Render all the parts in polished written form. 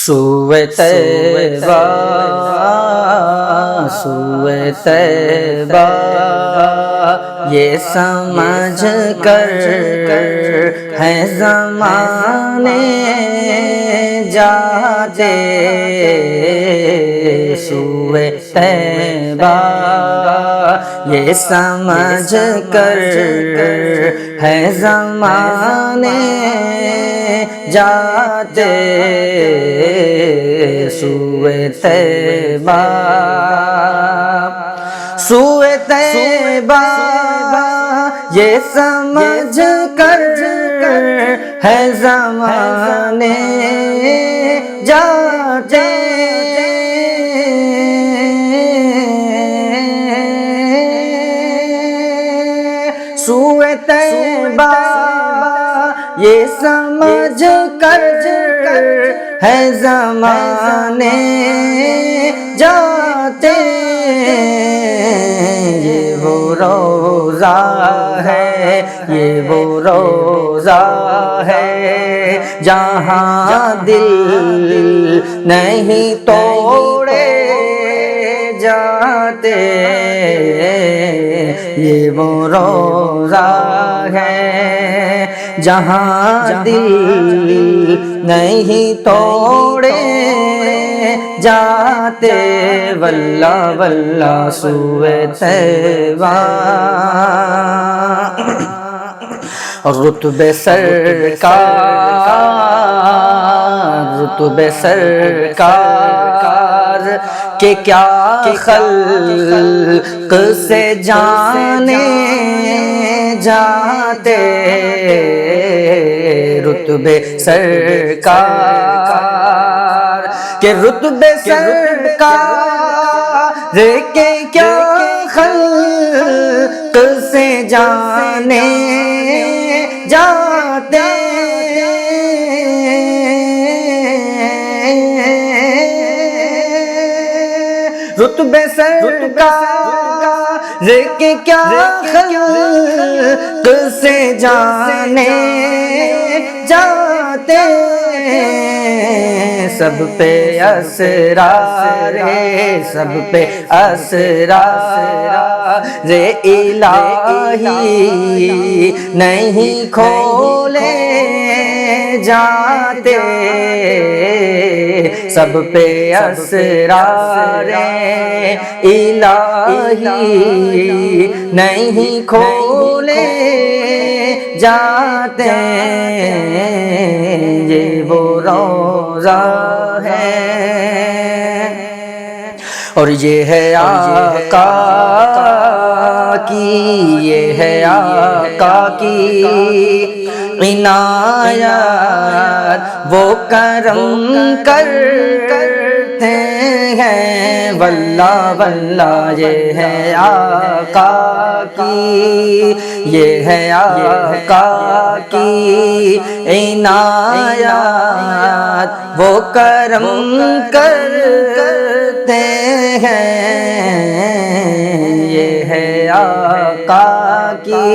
سوئے طیبہ سوئے طیبہ یہ سمجھ کر ہے زمانے جاتے سوئے طیبہ یہ سمجھ کر ہے زمانے جاتے سوئے طیبہ سوئے طیبہ یہ سمجھ کر ہے زمانے جاتے سوئے طیبہ یہ سمجھ کر ہے زمانے جاتے یہ وہ روزہ ہے یہ وہ روزہ ہے جہاں دل نہیں توڑے جاتے یہ وہ روزہ ہے جہاں دل نہیں توڑے جاتے واللہ واللہ سوئے طیبہ رتبے سرکار رتبے سرکار کہ کیا خلق سے جانے جاتے رتبے سرکار کہ رتبے سرکار کہ کیا خلق سے جانے جاتے رتبے سرکار کہ کیا خلق سے جانے جاتے سب پہ اسرار سب پہ اسرار الہی نہیں کھولے جاتے سب پہ اسرار الہی نہیں کھولے جاتے یہ وہ روزہ ہے اور یہ ہے آقا کی یہ ہے آقا کی عنایت وہ کرم کرتے ہیں واللہ واللہ یہ ہے آقا کی یہ ہے آقا کی عنایت وہ کرم کرتے ہیں یہ ہے آقا کی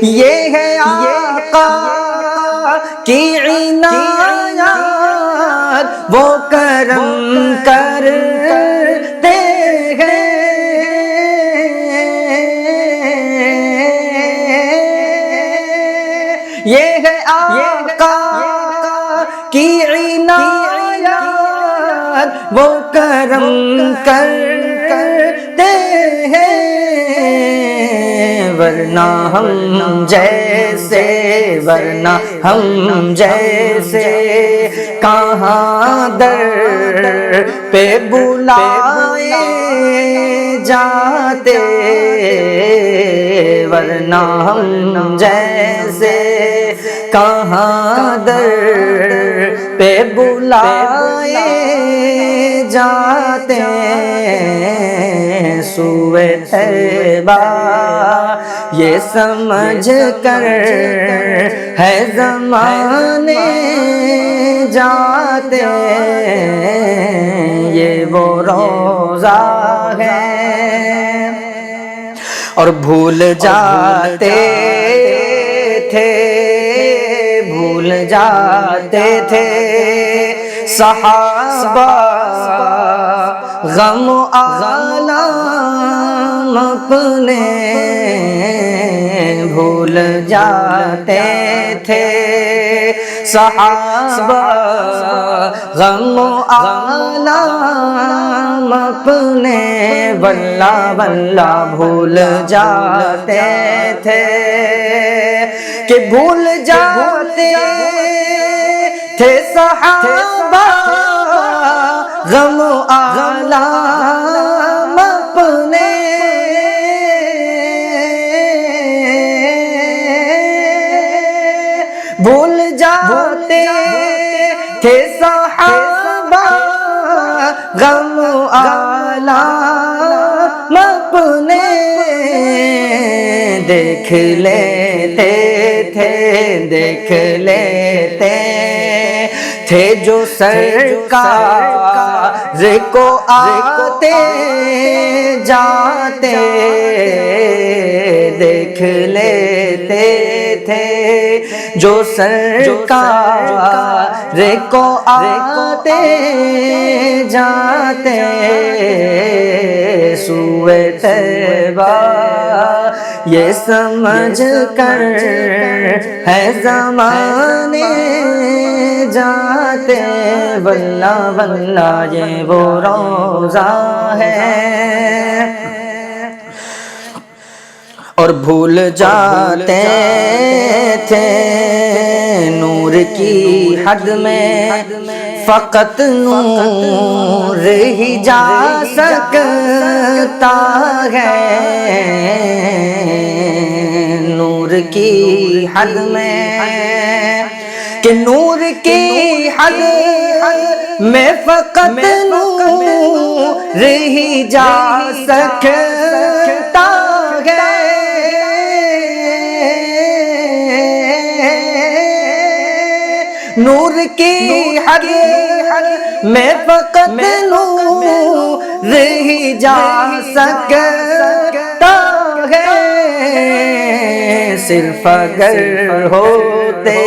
یہ ہے آقا کی عنایت وہ کرم کرتے ہیں یہ ہے آقا کی عنایت وہ کرم کرتے ہیں ورنہ ہم جیسے کہاں در پہ بلائے جاتے ورنہ ہم جیسے کہاں در پہ بلائے جاتے سوئے طیبہ یہ سمجھ کر ہے زمانے جاتے یہ وہ روزہ ہے اور بھول جاتے تھے بھول جاتے تھے صحابہ غم و آلام اپنے بھول جاتے تھے صحابہ غم و آلام اپنے واللہ واللہ بھول جاتے تھے کہ بھول جاتے تھے صحابہ غم و آلام اپنے بھول جاتے تھے صحابہ غم و آلام اپنے دیکھ لیتے تھے جو سرکار کو آتے جاتے دیکھ لیتے تھے جو سرکار کو آتے جاتے سوئے طیبہ یہ سمجھ کر ہے زمانے جاتے واللہ واللہ یہ وہ روضہ ہے اور بھول جاتے تھے نور کی حد میں فقط نور ہی جا سکتا ہے نور کی حد میں کہ نور کی حد میں فقط نور ہی جا سکتا ہے نور کی حد میں فقط نور ہی جا سکتا ہے صرف اگر ہوتے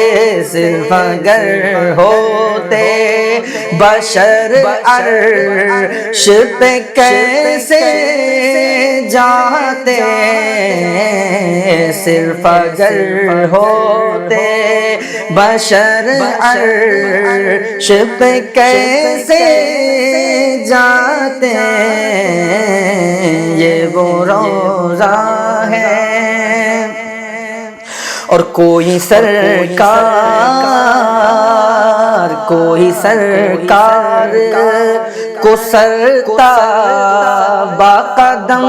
بشر عرش پہ کیسے جاتے صرف اگر ہوتے بشر عرش پہ کیسے جاتے یہ وہ روضہ ہے اور کوئی سرکار کو سرتا باقدم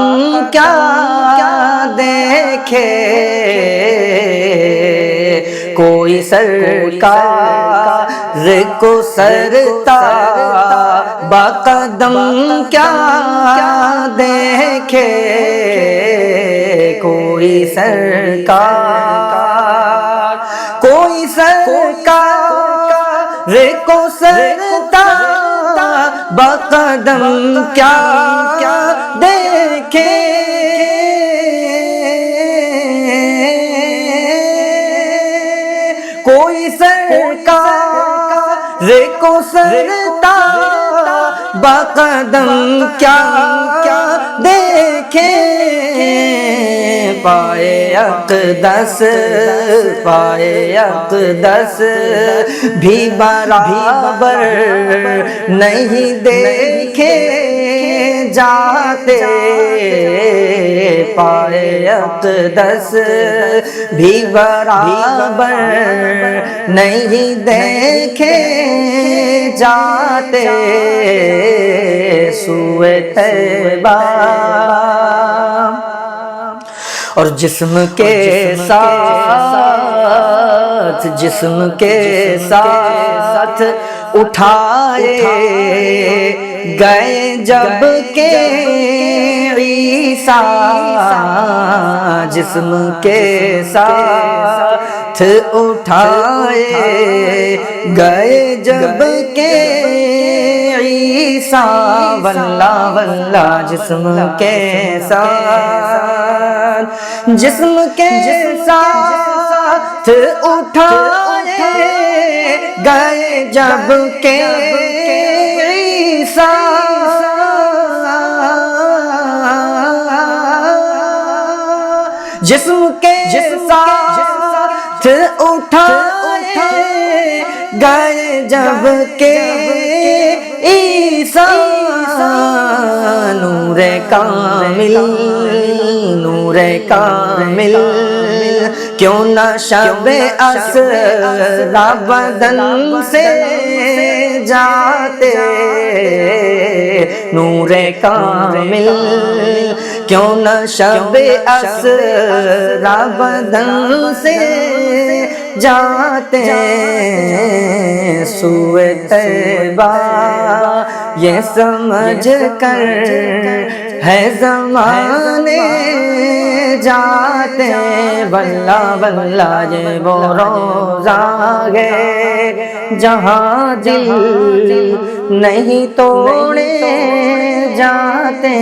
کیا دیکھے کوئی سرکار کو سرتا باقدم کیا دیکھے کوئی سرکار کو سرتا باقدم کیا دیکھے کوئی سرکار کو سرتا باقدم کیا دیکھے پائے اقدس بھی برابر نہیں دیکھے جاتے پائے اقدس بھی برابر نہیں دیکھے جاتے سوئے طیبہ اور جسم کے ساتھ اٹھائے گئے جب کہ عیسیٰ جسم کے ساتھ اٹھائے گئے جب کہ عیسیٰ واللہ واللہ جسم کے ساتھ اٹھائے گئے جب کہ عیسیٰ جسم کے ساتھ اٹھائے گئے جب کہ عیسیٰ نور کامل نور کامل کیوں نہ شب اسرا بدن سے جاتے نور کامل کیوں نہ شب اسرا بدن سے جاتے سوئے طیبہ یہ سمجھ کر ہے زمانے جاتے واللہ واللہ یہ وہ روزہ ہے جہاں دل نہیں توڑے جاتے